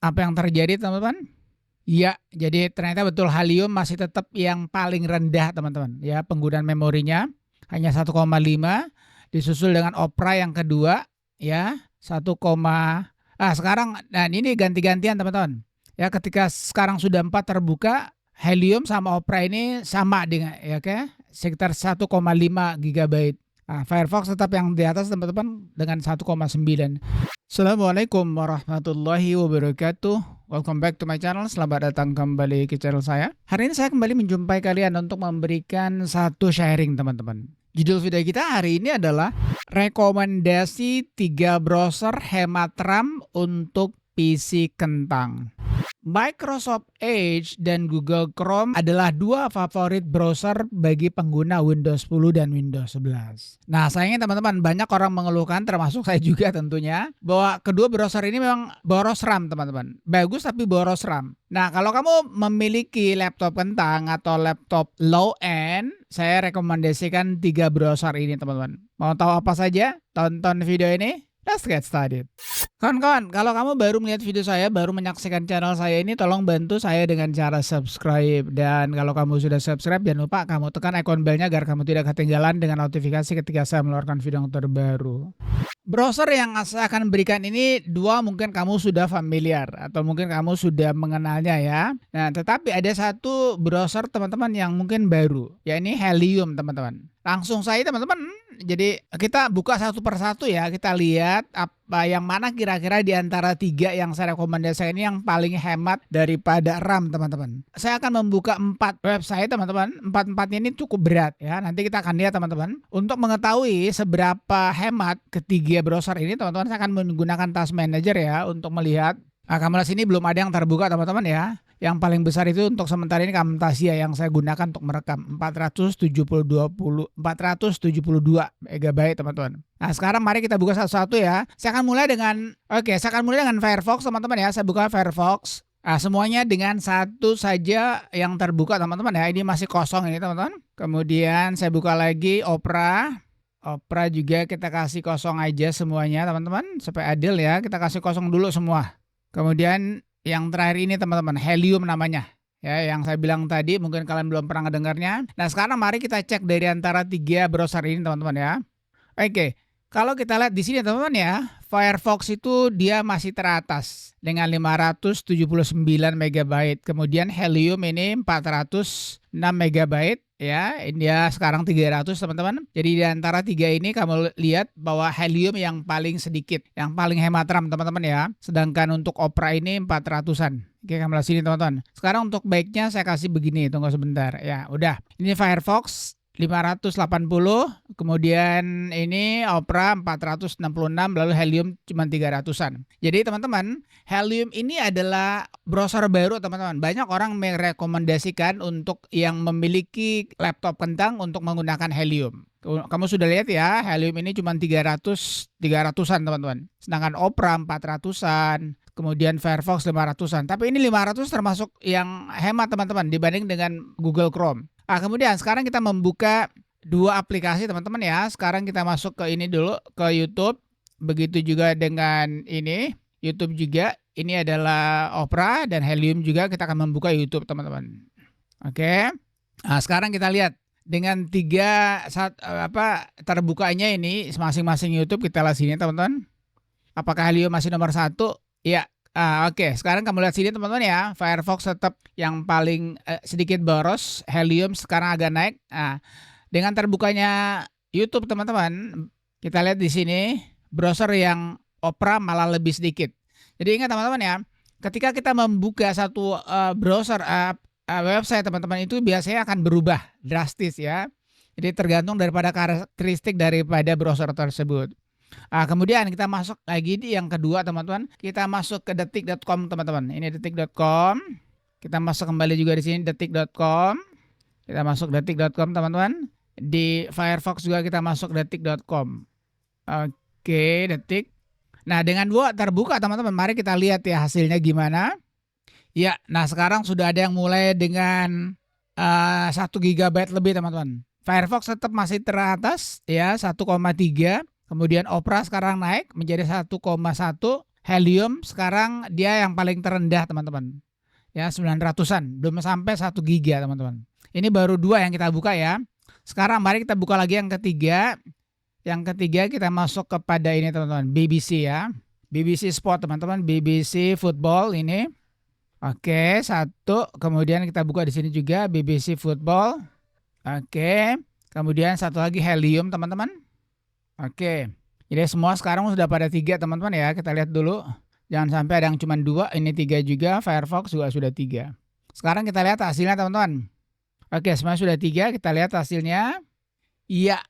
Apa yang terjadi teman-teman? Ya, jadi ternyata betul Helium masih tetap yang paling rendah teman-teman. Ya, penggunaan memorinya hanya 1,5 disusul dengan Opera yang kedua ya 1, sekarang dan ini ganti-gantian teman-teman. Ya, ketika sekarang sudah 4 terbuka, Helium sama Opera ini sama dengan ya sekitar 1,5 GB. Firefox tetap yang di atas teman-teman dengan 1,9. Assalamualaikum warahmatullahi wabarakatuh. Welcome back to my channel. Selamat datang kembali ke channel saya. Hari ini saya kembali menjumpai kalian untuk memberikan satu sharing teman-teman. Judul video kita hari ini adalah rekomendasi 3 browser hemat RAM untuk PC kentang. Microsoft Edge dan Google Chrome adalah dua favorit browser bagi pengguna Windows 10 dan Windows 11. Nah, sayangnya teman-teman, banyak orang mengeluhkan, termasuk saya juga tentunya, bahwa kedua browser ini memang boros RAM teman-teman. Bagus tapi boros RAM. Nah, kalau kamu memiliki laptop kentang atau laptop low end, saya rekomendasikan 3 browser ini teman-teman. Mau tahu apa saja? Tonton video ini. Let's get started. Kawan-kawan, kalau kamu baru melihat video saya, baru menyaksikan channel saya ini, tolong bantu saya dengan cara subscribe. Dan kalau kamu sudah subscribe, jangan lupa kamu tekan ikon belnya agar kamu tidak ketinggalan dengan notifikasi ketika saya mengeluarkan video yang terbaru. Browser yang saya akan berikan ini dua mungkin kamu sudah familiar atau mungkin kamu sudah mengenalnya ya. Nah, tetapi ada satu browser teman-teman yang mungkin baru, yakni Helium teman-teman. Langsung saja teman-teman, jadi kita buka satu persatu ya, kita lihat apa yang mana kira-kira di antara 3 yang saya rekomendasikan ini yang paling hemat daripada RAM teman-teman. Saya akan membuka 4 website teman-teman, 4-4 ini cukup berat ya, nanti kita akan lihat teman-teman. Untuk mengetahui seberapa hemat ketiga browser ini teman-teman, saya akan menggunakan Task Manager ya untuk melihat. Kamera sini belum ada yang terbuka teman-teman ya. Yang paling besar itu untuk sementara ini Camtasia yang saya gunakan untuk merekam 472 MB teman-teman. Nah, sekarang mari kita buka satu-satu ya. Saya akan mulai dengan Firefox teman-teman ya. Saya buka Firefox. Semuanya dengan satu saja yang terbuka teman-teman ya. Ini masih kosong ini teman-teman. Kemudian saya buka lagi Opera. Opera juga kita kasih kosong aja semuanya teman-teman. Supaya adil ya. Kita kasih kosong dulu semua. Kemudian yang terakhir ini teman-teman, Helium namanya. Ya, yang saya bilang tadi mungkin kalian belum pernah ngedengarnya. Nah, sekarang mari kita cek dari antara 3 browser ini teman-teman ya. Oke, kalau kita lihat di sini teman-teman ya, Firefox itu dia masih teratas dengan 579 MB. Kemudian Helium ini 406 MB ya. Dia sekarang 300 teman-teman. Jadi di antara 3 ini kamu lihat bahwa Helium yang paling sedikit, yang paling hemat RAM teman-teman ya. Sedangkan untuk Opera ini 400-an. Oke, kamu lihat sini teman-teman. Sekarang untuk baiknya saya kasih begini, tunggu sebentar. Ya, udah. Ini Firefox 580, kemudian ini Opera 466, lalu Helium cuma 300-an. Jadi teman-teman, Helium ini adalah browser baru teman-teman. Banyak orang merekomendasikan untuk yang memiliki laptop kentang untuk menggunakan Helium. Kamu sudah lihat ya, Helium ini cuma 300-an teman-teman. Sedangkan Opera 400-an, kemudian Firefox 500-an. Tapi ini 500 termasuk yang hemat teman-teman dibanding dengan Google Chrome. Kemudian sekarang kita membuka 2 aplikasi teman-teman ya. Sekarang kita masuk ke ini dulu, ke YouTube. Begitu juga dengan ini, YouTube juga. Ini adalah Opera dan Helium juga, kita akan membuka YouTube teman-teman. Oke. Nah, sekarang kita lihat dengan 3 terbukanya ini masing-masing YouTube, kita lihat sini teman-teman. Apakah Helium masih nomor 1? Ya. Oke, sekarang kamu lihat sini teman-teman ya, Firefox tetap yang paling sedikit boros, Helium sekarang agak naik. Dengan terbukanya YouTube teman-teman, kita lihat di sini browser yang Opera malah lebih sedikit. Jadi ingat teman-teman ya, ketika kita membuka satu browser website teman-teman itu biasanya akan berubah drastis ya. Jadi tergantung daripada karakteristik daripada browser tersebut. Kemudian kita masuk lagi di yang kedua teman-teman. Kita masuk ke detik.com teman-teman. Ini detik.com. Kita masuk kembali juga di sini detik.com. Kita masuk detik.com teman-teman. Di Firefox juga kita masuk detik.com. Oke, detik. Nah, dengan 2 terbuka teman-teman, mari kita lihat ya hasilnya gimana. Ya, nah sekarang sudah ada yang mulai dengan 1 GB lebih teman-teman. Firefox tetap masih teratas ya, 1,3. Kemudian Opera sekarang naik menjadi 1,1. Helium sekarang dia yang paling terendah teman-teman. Ya 900-an, belum sampai 1 giga teman-teman. Ini baru 2 yang kita buka ya. Sekarang mari kita buka lagi yang ketiga. Yang ketiga kita masuk kepada ini teman-teman, BBC ya. BBC Sport teman-teman, BBC Football ini. Oke, satu. Kemudian kita buka di sini juga BBC Football. Oke. Kemudian satu lagi Helium teman-teman. Oke. Jadi semua sekarang sudah pada 3 teman-teman ya. Kita lihat dulu. Jangan sampai ada yang cuma 2, ini 3 juga. Firefox juga sudah 3. Sekarang kita lihat hasilnya teman-teman. Oke, semua sudah 3. Kita lihat hasilnya. Iya.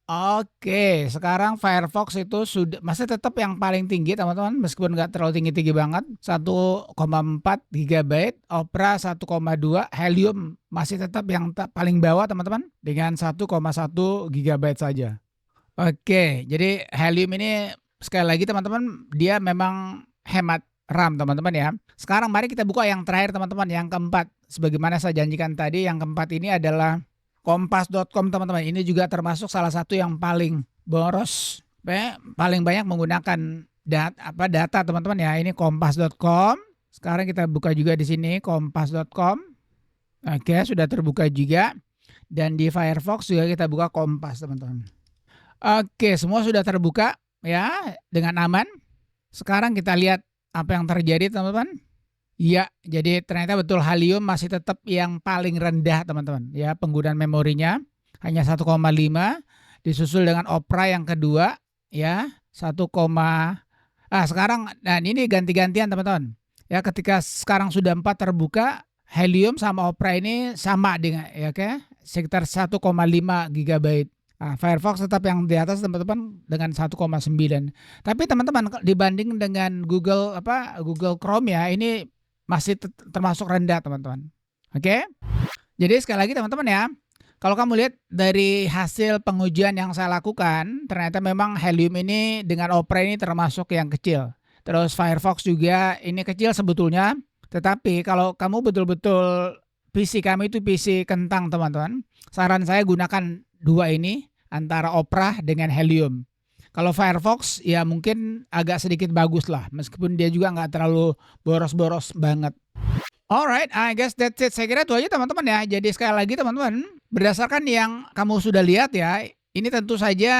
Oke, sekarang Firefox itu sudah masih tetap yang paling tinggi teman-teman, meskipun nggak terlalu tinggi-tinggi banget, 1,4 GB, Opera 1,2, Helium masih tetap yang paling bawah teman-teman dengan 1,1 GB saja. Oke, jadi Helium ini sekali lagi teman-teman, dia memang hemat RAM teman-teman ya. Sekarang mari kita buka yang terakhir teman-teman, yang keempat. Sebagaimana saya janjikan tadi, yang keempat ini adalah Kompas.com teman-teman. Ini juga termasuk salah satu yang paling boros, paling banyak menggunakan data teman-teman ya. Ini Kompas.com. Sekarang kita buka juga di sini Kompas.com. Oke, sudah terbuka juga. Dan di Firefox juga kita buka Kompas teman-teman. Oke, semua sudah terbuka ya dengan aman. Sekarang kita lihat apa yang terjadi teman-teman. Ya, jadi ternyata betul Helium masih tetap yang paling rendah teman-teman. Ya, penggunaan memorinya hanya 1,5, disusul dengan Opera yang kedua, ya 1, sekarang, nah ini ganti-gantian teman-teman. Ya, ketika sekarang sudah 4 terbuka, Helium sama Opera ini sama dengan, ya sekitar 1,5 GB. Nah, Firefox tetap yang di atas teman-teman dengan 1,9. Tapi teman-teman dibanding dengan Google Chrome ya, ini masih termasuk rendah teman-teman. Oke. Jadi sekali lagi teman-teman ya, kalau kamu lihat dari hasil pengujian yang saya lakukan, ternyata memang Helium ini dengan Opera ini termasuk yang kecil. Terus Firefox juga ini kecil sebetulnya, tetapi kalau kamu betul-betul PC kami itu PC kentang teman-teman, saran saya gunakan 2 ini antara Opera dengan Helium. Kalau Firefox ya mungkin agak sedikit bagus lah, meskipun dia juga nggak terlalu boros-boros banget. Alright, I guess that's it. Saya kira itu aja teman-teman ya. Jadi sekali lagi teman-teman, berdasarkan yang kamu sudah lihat ya, ini tentu saja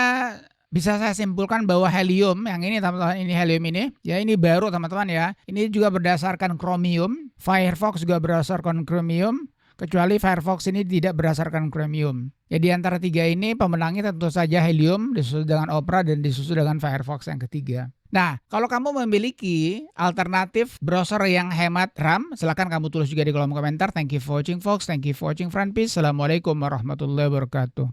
bisa saya simpulkan bahwa Helium yang ini teman-teman, ini Helium ini, ya ini baru teman-teman ya. Ini juga berdasarkan Chromium, Firefox juga berdasarkan Chromium. Kecuali Firefox ini tidak berdasarkan Chromium. Jadi antara 3 ini pemenangnya tentu saja Helium, disusul dengan Opera, dan disusul dengan Firefox yang ketiga. Nah, kalau kamu memiliki alternatif browser yang hemat RAM, silakan kamu tulis juga di kolom komentar. Thank you for watching folks, thank you for watching friend peace. Assalamualaikum warahmatullahi wabarakatuh.